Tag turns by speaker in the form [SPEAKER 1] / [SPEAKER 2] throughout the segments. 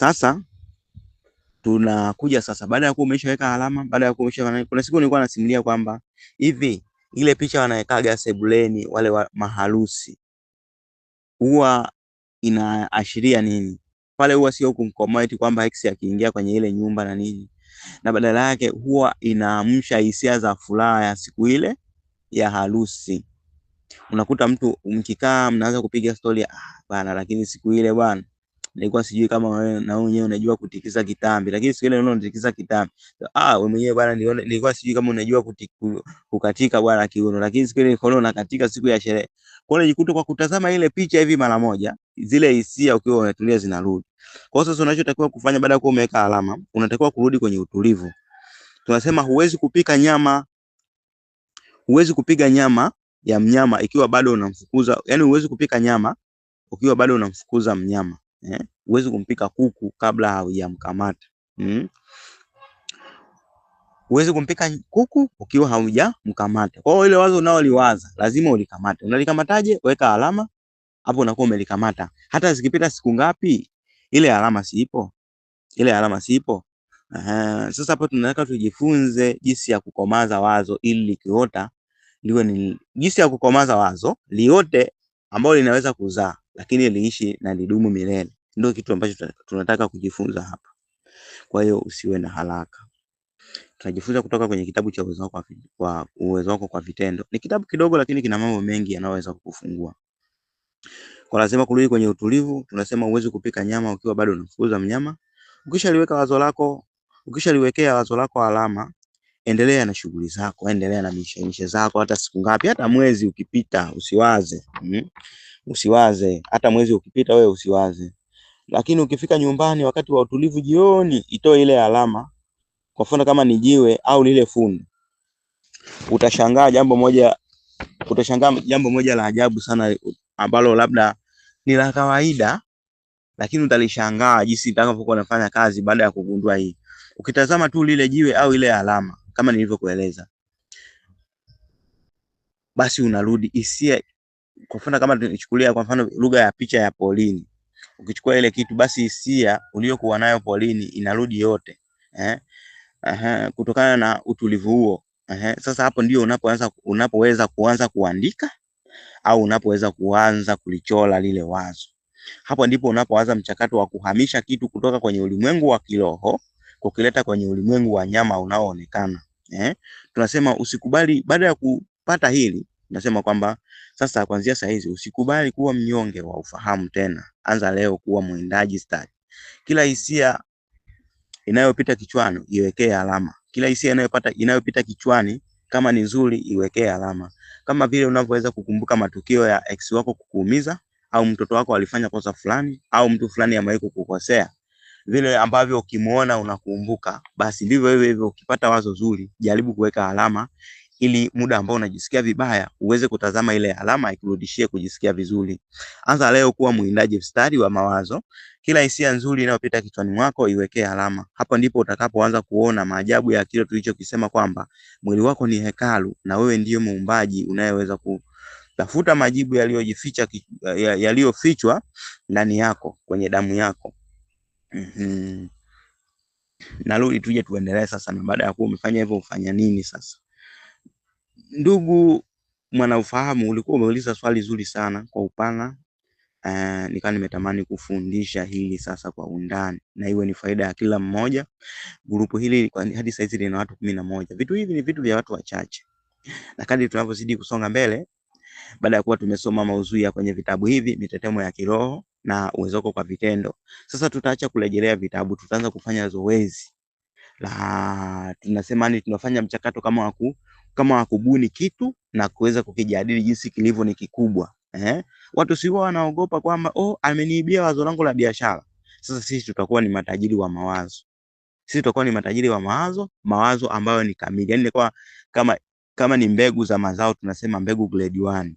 [SPEAKER 1] Sasa tunakuja sasa, baada ya kuwa umeshaweka alama, baada ya kuwa umesha, kuna siku nilikuwa nasimulia kwamba hivi ile picha wanawekaga sebuleni wale wa maharusi huwa inaashiria nini? Pale huwa sio kumcomment kwamba ex akiingia kwenye ile nyumba na nini, na badala yake huwa inaamsha hisia za furaha ya siku ile ya harusi. Unakuta mtu mkikaa mnaanza kupiga story, bana, lakini siku ile bwana nilikuwa sijui kama wewe na wewe unajua kutikisa kitambi, lakini siku ile unaona unatikisa kitambi. Wewe mwenyewe bwana, nilikuwa sijui kama unajua kukatika bwana kiuno, lakini siku ile nilikuwa unakatika siku ya sherehe. Kwa hiyo unajikuta kwa kutazama ile picha hivi mara moja, zile hisia ukiwa umetulia zinarudi. Kwa hiyo sasa unachotakiwa kufanya baada ya kuwa umeweka alama, unatakiwa kurudi kwenye utulivu. Tunasema huwezi kupika nyama, huwezi kupiga nyama ya mnyama ikiwa bado unamfukuza, yani huwezi kupika nyama ukiwa bado unamfukuza mnyama. Huwezi kumpika kuku kabla haujamkamata. Huwezi kumpika kuku ukiwa haujamkamata. Kwa hiyo ile wazo unaoliwaza lazima ulikamate. Unalikamataje? Weka alama hapo, unakuwa umelikamata. Hata zikipita siku ngapi, ile alama siipo. Ile alama siipo. Sasa hapo tunataka tujifunze jinsi ya kukomaza wazo ili likiota liwe ni jinsi ya kukomaza wazo liote ambalo linaweza kuzaa lakini liishi na lidumu milele. Ndio kitu ambacho tunataka kujifunza hapa. Kwa hiyo usiwe na haraka. Tunajifunza kutoka kwenye kitabu cha Uwezo Wako kwa Vitendo. Ni kitabu kidogo lakini kina mambo mengi yanayoweza kukufungua. Kwa lazima kurudi kwenye utulivu. Tunasema uweze kupika nyama ukiwa bado unafukuza mnyama. Ukishaliwekea wazo lako alama, endelea na shughuli zako, endelea na mishemishe zako. Hata siku ngapi, hata mwezi ukipita usiwaze. Usiwaze, hata mwezi ukipita wewe usiwaze. Lakini ukifika nyumbani wakati wa utulivu jioni, itoe ile alama. Kwa mfano kama ni jiwe au lile fundo. Utashangaa jambo moja la ajabu sana ambalo labda ni la kawaida, lakini utalishangaa jinsi itakavyokuwa unafanya kazi baada ya kugundua hii. Ukitazama tu lile jiwe au ile alama kama nilivyokueleza, basi unarudi hisia. Kwa mfano kama tunachukulia kwa mfano lugha ya picha ya Pauline. Ukichukua ile kitu, basi hisia uliyokuwa nayo Pauline inarudi yote. Kutokana na utulivu huo. Sasa hapo ndio unapoweza kuanza kuandika au unapoweza kuanza kulichora lile wazo. Hapo ndipo unapoanza mchakato wa kuhamisha kitu kutoka kwenye ulimwengu wa kiroho kukileta kwenye ulimwengu wa nyama unaoonekana. Tunasema usikubali, baada ya kupata hili, tunasema kwamba sasa kuanzia saa hizi usikubali kuwa mnyonge wa ufahamu tena. Anza leo kuwa mwindaji stadi. Kila hisia inayopita kichwani iwekee alama. Kila hisia inayopita kichwani kama ni nzuri iwekee alama. Kama vile unavyoweza kukumbuka matukio ya ex wako kukuumiza, au mtoto wako alifanya kosa fulani, au mtu fulani amewahi kukukosea, vile ambavyo ukimuona unakumbuka, basi ndivyo hivyo ukipata wazo zuri, jaribu kuweka alama ili muda ambao unajisikia vibaya uweze kutazama ile alama ikurudishie kujisikia vizuri. Anza leo kuwa mwindaji stadi wa mawazo. Kila hisia nzuri inayopita kichwani mwako iwekee alama. Hapo ndipo utakapoanza kuona maajabu ya kile tulichokisema kwamba mwili wako ni hekalu na wewe ndiyo muumbaji unayeweza kutafuta majibu yaliyofichwa ndani yako, kwenye damu yako. Narudi tuje tuendelee sasa, na baada ya kuwa umefanya hivyo ufanya nini sasa? Ndugu mwanaufahamu, ulikuwa umeuliza swali zuri sana kwa upana. Nikawa nimetamani kufundisha hili sasa kwa undani na iwe ni faida ya kila mmoja. Grupu hili hadi sasa lina watu 11. Vitu hivi ni vitu vya watu wachache. Na kadri tunavyozidi kusonga mbele, baada ya kuwa tumesoma maudhui ya kwenye vitabu hivi, Mitetemo ya Kiroho na Uwezo Wako kwa Vitendo, sasa tutaacha kurejelea vitabu, tutaanza kufanya zoezi la tunasema tunafanya mchakato kama wa kubuni kitu na kuweza kukijadili jinsi kilivyo ni kikubwa. Watu sio wanaogopa kwamba ameniibia wazo langu la biashara. Sasa sisi tutakuwa ni matajiri wa mawazo. Sisi tutakuwa ni matajiri wa mawazo ambayo ni kamili. Yaani kama ni mbegu za mazao, tunasema mbegu grade 1.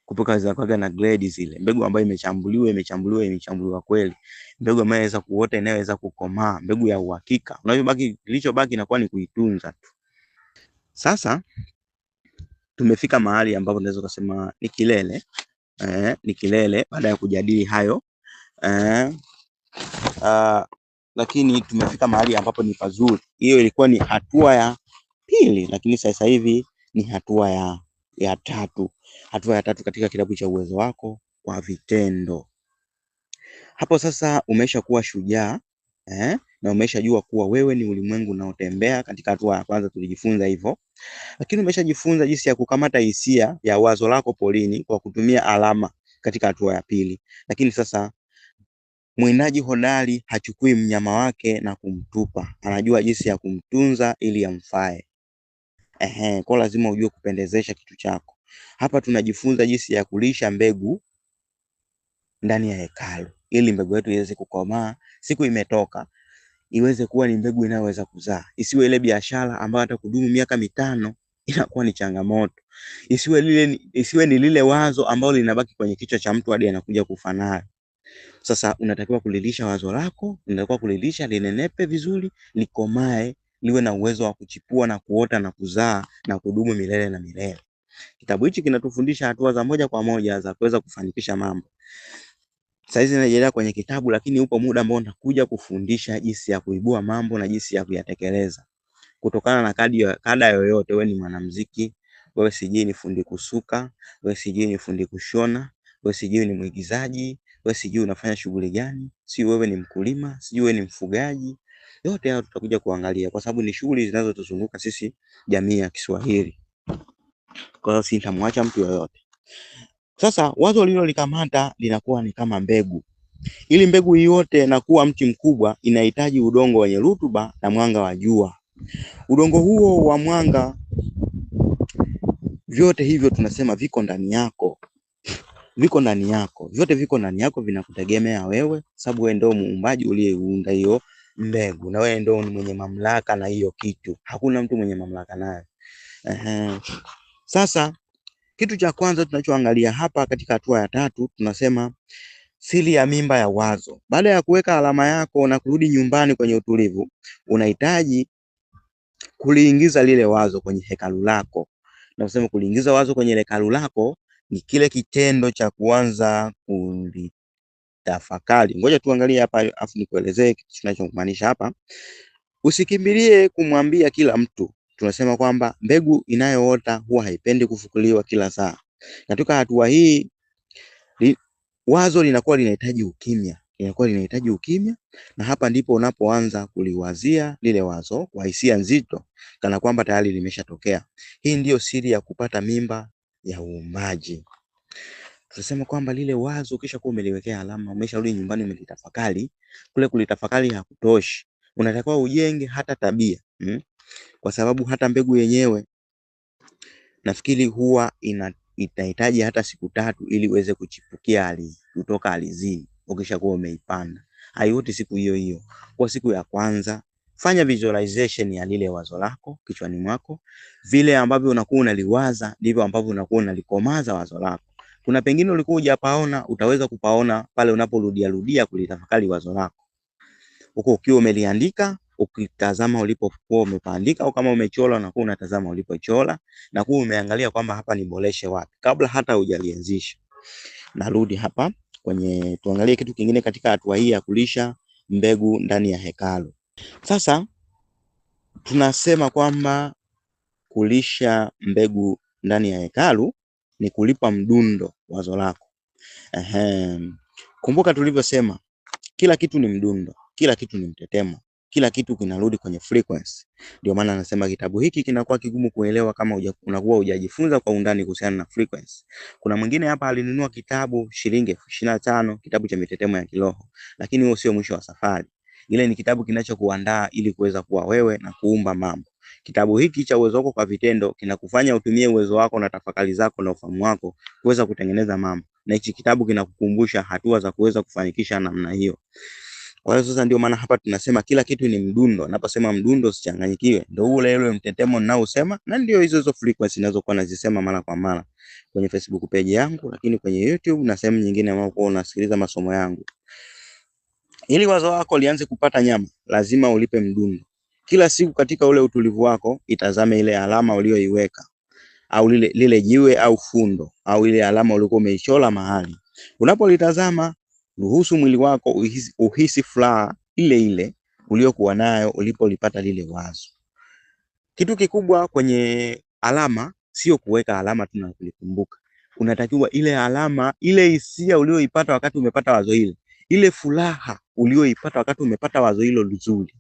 [SPEAKER 1] Kumbuka za kwaga na grade zile. Mbegu ambayo imechambuliwa kweli. Mbegu ambayo inaweza kuota, inaweza kukomaa, mbegu ya uhakika. Kilichobaki inakuwa ni kuitunza tu. Sasa tumefika mahali ambapo tunaweza kusema ni kilele. Ni kilele baada ya kujadili hayo. lakini tumefika mahali ambapo ni pazuri. Hiyo ilikuwa ni hatua ya pili, lakini sasa hivi ni hatua ya tatu. Hatua ya tatu katika kitabu cha Uwezo Wako kwa Vitendo. Hapo sasa umesha kuwa shujaa na umeshajua kuwa wewe ni ulimwengu unaotembea. Katika hatua ya kwanza tulijifunza hivyo, lakini umeshajifunza jinsi ya kukamata hisia ya wazo lako polini kwa kutumia alama katika hatua ya pili. Lakini sasa mwindaji hodari hachukui mnyama wake na kumtupa, anajua jinsi ya kumtunza ili amfae. Kwa lazima ujue kupendezesha kitu chako. Hapa tunajifunza jinsi ya kulisha mbegu ndani ya hekalu ili mbegu yetu iweze kukomaa, siku imetoka iweze kuwa ni mbegu inayoweza kuzaa. Isiwe ile biashara ambayo hata kudumu miaka 5 inakuwa ni changamoto. Isiwe ni lile wazo ambalo linabaki kwenye kichwa cha mtu hadi anakuja kufa nayo. Sasa unatakiwa kulilisha wazo lako, unatakiwa kulilisha linenepe vizuri, likomae, liwe na uwezo wa kuchipua na kuota na kuzaa na kudumu milele na milele. Kitabu hichi kinatufundisha hatua za moja kwa moja za kuweza kufanikisha mambo. Sasa hizi naendelea kwenye kitabu, lakini upo muda ambao nitakuja kufundisha jinsi ya kuibua mambo na jinsi ya kuyatekeleza. Kutokana na kada yoyote, wewe ni mwanamuziki, wewe sijui ni fundi kusuka, wewe sijui ni fundi kushona, wewe sijui ni mwigizaji, wewe sijui unafanya shughuli gani, si wewe ni mkulima, sijui wewe ni mfugaji. Yote hayo tutakuja kuangalia kwa sababu ni shughuli zinazotuzunguka sisi jamii ya Kiswahili. Kwa hiyo sitamwacha mtu yoyote. Sasa wazo lililolikamata linakuwa ni kama mbegu. Ili mbegu yote na kuwa mti mkubwa inahitaji udongo wenye rutuba na mwanga wa jua. Udongo huo wa mwanga, vyote hivyo tunasema viko ndani yako. Viko ndani yako. Vyote viko ndani yako, vinakutegemea wewe, sababu wewe ndio muumbaji uliyeunda hiyo mbegu na wewe ndio mwenye mamlaka na hiyo kitu. Hakuna mtu mwenye mamlaka nayo. Sasa kitu cha kwanza tunachoangalia hapa katika hatua ya tatu tunasema siri ya mimba ya wazo. Baada ya kuweka alama yako na kurudi nyumbani kwenye utulivu, unahitaji kuliingiza lile wazo kwenye hekalu lako. Na kusema kuliingiza wazo kwenye hekalu lako ni kile kitendo cha kuanza kulitafakari. Ngoja tuangalie hapa afu nikuelezee kitu tunachomaanisha hapa. Usikimbilie kumwambia kila mtu. Tunasema kwamba mbegu inayoota huwa haipendi kufukuliwa kila saa. Katika hatua hii wazo linakuwa linahitaji ukimya, na hapa ndipo unapoanza kuliwazia lile wazo kwa hisia nzito kana kwamba tayari limeshatokea. Hii ndiyo siri ya kupata mimba ya uumbaji. Tunasema kwamba lile wazo kisha kuwa umeliwekea alama, umesharudi nyumbani umelitafakari, kule kulitafakari hakutoshi. Unatakiwa ujenge hata tabia. Kwa sababu hata mbegu yenyewe nafikiri huwa itahitaji hata siku 3 ili uweze kuchipukia kutoka ardhini ukishakuwa umeipanda. Haioti siku hiyo hiyo. Kwa siku ya kwanza fanya visualization ya lile wazo lako kichwani mwako. Vile ambavyo unakuwa unaliwaza ndivyo ambavyo unakuwa unalikomaza wazo lako. Kuna pengine ulikuwa hujapaona, utaweza kupaona pale unaporudia kulitafakari wazo lako. Huko ukiwa umeliandika, ukitazama ulipokuwa umepaandika, au kama umechora unakuwa unatazama ulipochora na kuwa umeangalia kwamba hapa niboreshe wapi kabla hata hujalianzisha. Narudi hapa kwenye tuangalie kitu kingine katika hatua hii ya kulisha mbegu ndani ya hekalu. Sasa tunasema kwamba kulisha mbegu ndani ya hekalu ni kulipa mdundo wazo lako. Kumbuka tulivyosema kila kitu ni mdundo, kila kitu ni mtetemo, kila kitu kinarudi kwenye frequency. Ndio maana anasema kitabu hiki kinakuwa kigumu kuelewa kama unakuwa hujajifunza kwa undani kuhusiana na frequency. Kuna mwingine hapa alinunua kitabu shilingi 25, kitabu cha mitetemo ya kiroho, lakini huo sio mwisho wa safari. Ile ni kitabu kinachokuandaa ili kuweza kuwa wewe na kuumba mambo. Kitabu hiki cha Uwezo Wako kwa Vitendo kinakufanya utumie uwezo wako na tafakari zako na ufahamu wako kuweza kutengeneza mambo. Na hichi kitabu kinakukumbusha hatua za kuweza kufanikisha namna hiyo. Kwa hiyo sasa ndio maana hapa tunasema kila kitu ni mdundo. Naposema mdundo usichanganyikiwe. Ndio ule mtetemo ninaosema, na ndio hizo frequency ninazokuwa nazisema mara kwa mara kwenye Facebook page yangu, lakini kwenye YouTube na sehemu nyingine ambapo unasikiliza masomo yangu. Ili wazo wako lianze kupata nyama, lazima ulipe mdundo. Kila siku katika ule utulivu wako, itazame ile alama uliyoiweka, au lile jiwe au fundo, au ile alama ulikuwa umeichora mahali. Unapolitazama Ruhusu mwili wako uhisi furaha ile ile uliokuwa nayo ulipolipata lile wazo. Kitu kikubwa kwenye alama sio kuweka alama tu na kulikumbuka. Unatakiwa ile alama, ile hisia ulioipata wakati umepata wazo hilo, ile furaha ulioipata wakati umepata wazo hilo nzuri,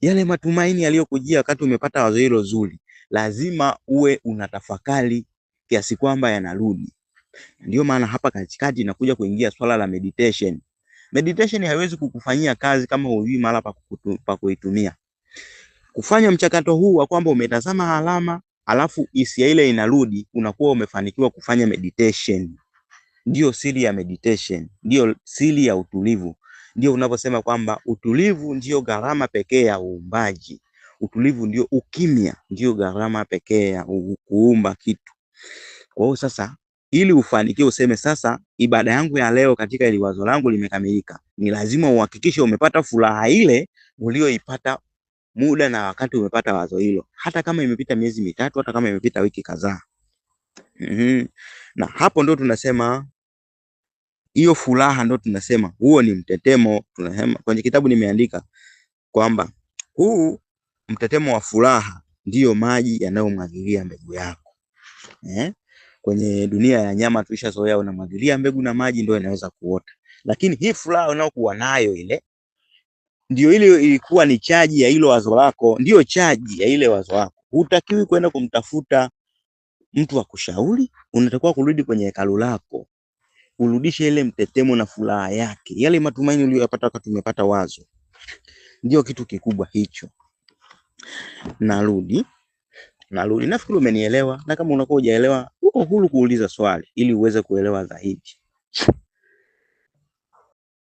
[SPEAKER 1] yale matumaini yaliyokujia wakati umepata wazo hilo zuri, lazima uwe unatafakari kiasi kwamba yanarudi. Ndio maana hapa katikati inakuja kuingia swala la meditation. Meditation haiwezi kukufanyia kazi kama hujui mahali pa kuitumia. Kufanya mchakato huu wa kwamba umetazama alama alafu hisia ile inarudi, unakuwa umefanikiwa kufanya meditation. Ndio siri ya meditation, ndio siri ya utulivu. Ndio unaposema kwamba utulivu ndio gharama pekee ya uumbaji. Utulivu ndio, ukimya ndio gharama pekee ya kuumba kitu. Kwa hiyo sasa, ili ufanikiwe useme sasa ibada yangu ya leo katika ile wazo langu limekamilika, ni lazima uhakikishe umepata furaha ile ulioipata muda na wakati umepata wazo hilo, hata kama imepita miezi mitatu, hata kama imepita wiki kadhaa. Na hapo ndo tunasema hiyo furaha, ndo tunasema huo ni mtetemo. Tunasema kwenye kitabu nimeandika kwamba huu mtetemo wa furaha ndiyo maji yanayomwagilia mbegu yako. Kwenye dunia ya nyama tulishazoea unamwagilia mbegu na maji ndio inaweza kuota, lakini hii furaha unayokuwa nayo ile ndio ile ilikuwa ni chaji ya hilo wazo lako, ndio chaji ya ile wazo lako. Hutakiwi kwenda kumtafuta mtu wa kushauri, unatakiwa kurudi kwenye hekalu lako, urudishe ile mtetemo na furaha yake, yale matumaini uliyopata wakati umepata wazo. Ndio kitu kikubwa hicho. Narudi, nafikiri umenielewa, na kama unakuwa hujaelewa, uko huru kuuliza swali ili uweze kuelewa zaidi.